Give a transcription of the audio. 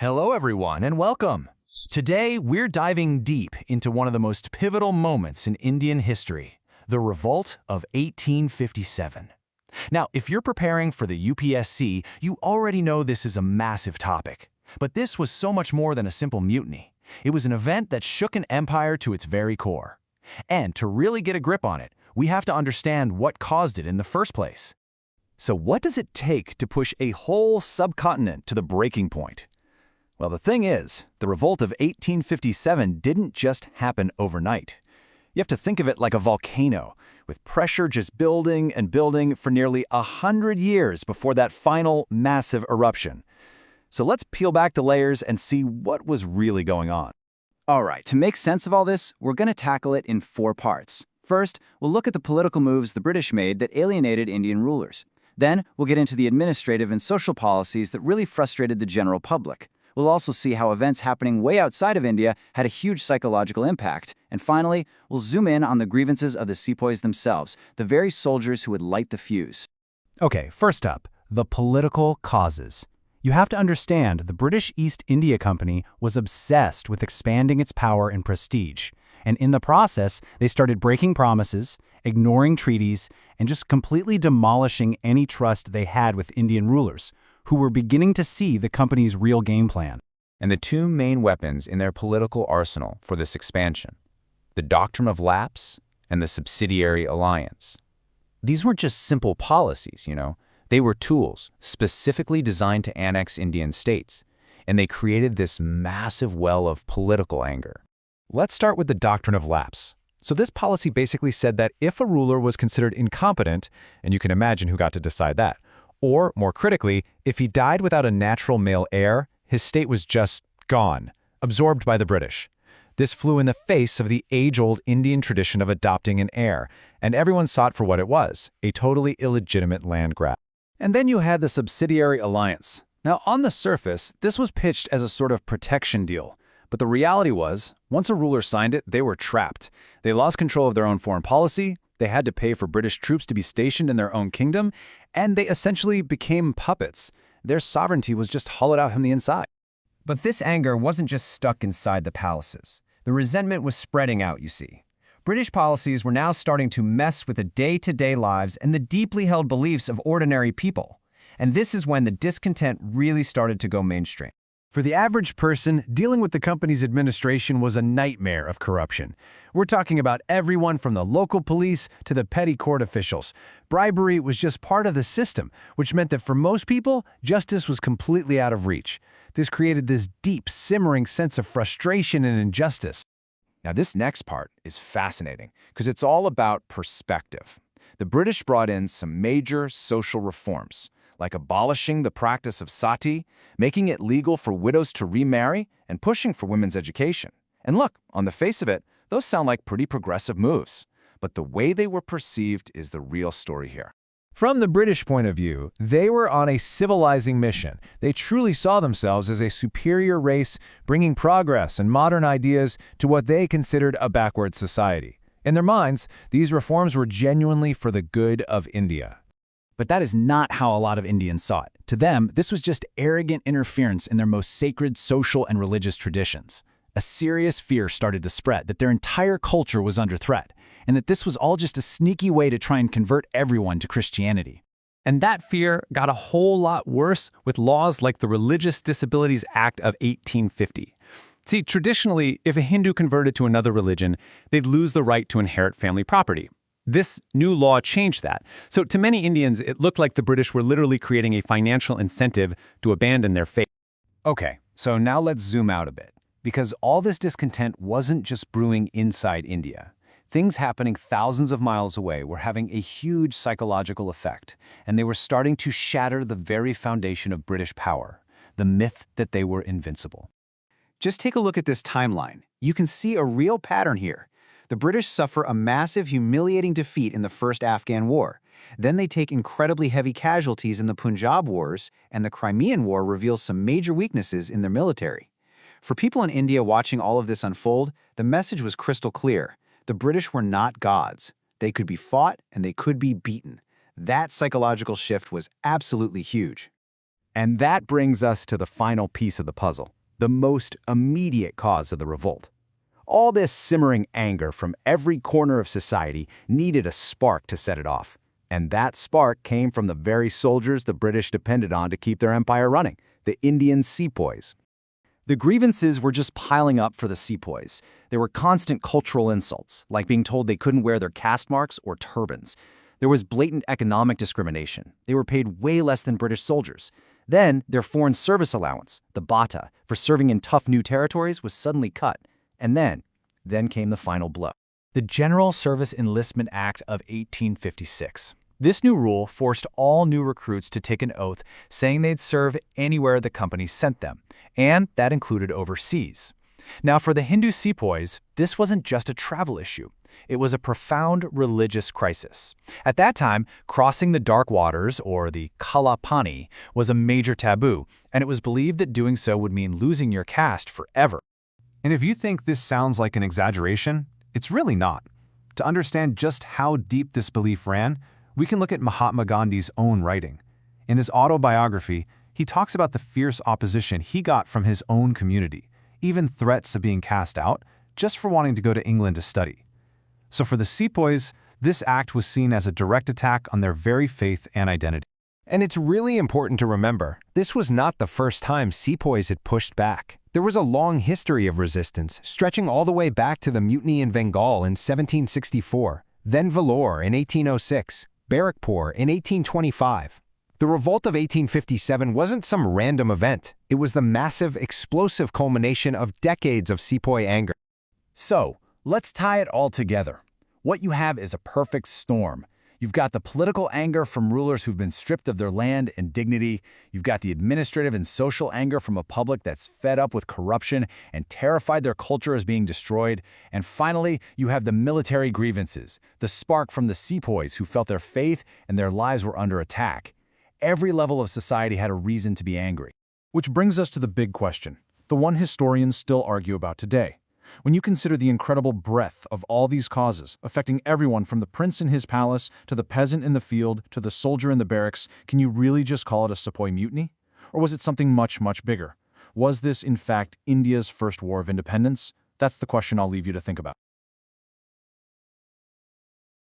Hello, everyone, and welcome. Today, we're diving deep into one of the most pivotal moments in Indian history, the Revolt of 1857. Now, if you're preparing for the UPSC, you already know this is a massive topic. But this was so much more than a simple mutiny. It was an event that shook an empire to its very core. And to really get a grip on it, we have to understand what caused it in the first place. So what does it take to push a whole subcontinent to the breaking point? Well, the thing is, the Revolt of 1857 didn't just happen overnight. You have to think of it like a volcano, with pressure just building and building for nearly 100 years before that final massive eruption. So let's peel back the layers and see what was really going on. All right, to make sense of all this, we're going to tackle it in 4 parts. First, we'll look at the political moves the British made that alienated Indian rulers. Then, we'll get into the administrative and social policies that really frustrated the general public. We'll also see how events happening way outside of India had a huge psychological impact. And finally, we'll zoom in on the grievances of the sepoys themselves, the very soldiers who would light the fuse. Okay, first up, the political causes. You have to understand the British East India Company was obsessed with expanding its power and prestige. And in the process, they started breaking promises, ignoring treaties, and just completely demolishing any trust they had with Indian rulers, who were beginning to see the company's real game plan. And the 2 main weapons in their political arsenal for this expansion, the doctrine of lapse and the subsidiary alliance. These weren't just simple policies, They were tools specifically designed to annex Indian states, and they created this massive well of political anger. Let's start with the doctrine of lapse. So this policy basically said that if a ruler was considered incompetent, and you can imagine who got to decide that, or, more critically, if he died without a natural male heir, his state was just gone, absorbed by the British. This flew in the face of the age-old Indian tradition of adopting an heir, and everyone saw it for what it was, a totally illegitimate land grab. And then you had the subsidiary alliance. Now, on the surface, this was pitched as a sort of protection deal. But the reality was, once a ruler signed it, they were trapped. They lost control of their own foreign policy, they had to pay for British troops to be stationed in their own kingdom, and they essentially became puppets. Their sovereignty was just hollowed out from the inside. But this anger wasn't just stuck inside the palaces. The resentment was spreading out, you see. British policies were now starting to mess with the day-to-day lives and the deeply held beliefs of ordinary people. And this is when the discontent really started to go mainstream. For the average person, dealing with the company's administration was a nightmare of corruption. We're talking about everyone from the local police to the petty court officials. Bribery was just part of the system, which meant that for most people, justice was completely out of reach. This created this deep, simmering sense of frustration and injustice. Now, this next part is fascinating because it's all about perspective. The British brought in some major social reforms, like abolishing the practice of sati, making it legal for widows to remarry, and pushing for women's education. And look, on the face of it, those sound like pretty progressive moves. But the way they were perceived is the real story here. From the British point of view, they were on a civilizing mission. They truly saw themselves as a superior race, bringing progress and modern ideas to what they considered a backward society. In their minds, these reforms were genuinely for the good of India. But that is not how a lot of Indians saw it. To them, this was just arrogant interference in their most sacred social and religious traditions. A serious fear started to spread that their entire culture was under threat, and that this was all just a sneaky way to try and convert everyone to Christianity. And that fear got a whole lot worse with laws like the Religious Disabilities Act of 1850. See, traditionally, if a Hindu converted to another religion, they'd lose the right to inherit family property. This new law changed that. So to many Indians, it looked like the British were literally creating a financial incentive to abandon their faith. Okay, so now let's zoom out a bit, because all this discontent wasn't just brewing inside India. Things happening thousands of miles away were having a huge psychological effect, and they were starting to shatter the very foundation of British power, the myth that they were invincible. Just take a look at this timeline. You can see a real pattern here. The British suffer a massive, humiliating defeat in the First Afghan War. Then they take incredibly heavy casualties in the Punjab Wars, and the Crimean War reveals some major weaknesses in their military. For people in India watching all of this unfold, the message was crystal clear. The British were not gods. They could be fought and they could be beaten. That psychological shift was absolutely huge. And that brings us to the final piece of the puzzle, the most immediate cause of the revolt. All this simmering anger from every corner of society needed a spark to set it off. And that spark came from the very soldiers the British depended on to keep their empire running, the Indian sepoys. The grievances were just piling up for the sepoys. There were constant cultural insults, like being told they couldn't wear their caste marks or turbans. There was blatant economic discrimination. They were paid way less than British soldiers. Then, their foreign service allowance, the bata, for serving in tough new territories was suddenly cut. And then came the final blow. The General Service Enlistment Act of 1856. This new rule forced all new recruits to take an oath saying they'd serve anywhere the company sent them, and that included overseas. Now, for the Hindu sepoys, this wasn't just a travel issue. It was a profound religious crisis. At that time, crossing the dark waters, or the Kala Pani, was a major taboo, and it was believed that doing so would mean losing your caste forever. And if you think this sounds like an exaggeration, it's really not. To understand just how deep this belief ran, we can look at Mahatma Gandhi's own writing. In his autobiography, he talks about the fierce opposition he got from his own community, even threats of being cast out, just for wanting to go to England to study. So for the sepoys, this act was seen as a direct attack on their very faith and identity. And it's really important to remember, this was not the first time sepoys had pushed back. There was a long history of resistance, stretching all the way back to the mutiny in Bengal in 1764, then Vellore in 1806, Barrackpore in 1825. The Revolt of 1857 wasn't some random event. It was the massive, explosive culmination of decades of sepoy anger. So, let's tie it all together. What you have is a perfect storm. You've got the political anger from rulers who've been stripped of their land and dignity. You've got the administrative and social anger from a public that's fed up with corruption and terrified their culture is being destroyed. And finally, you have the military grievances, the spark from the sepoys who felt their faith and their lives were under attack. Every level of society had a reason to be angry. Which brings us to the big question, the one historians still argue about today. When you consider the incredible breadth of all these causes, affecting everyone from the prince in his palace to the peasant in the field to the soldier in the barracks, can you really just call it a sepoy mutiny? Or was it something much, much bigger? Was this, in fact, India's first war of independence? That's the question I'll leave you to think about.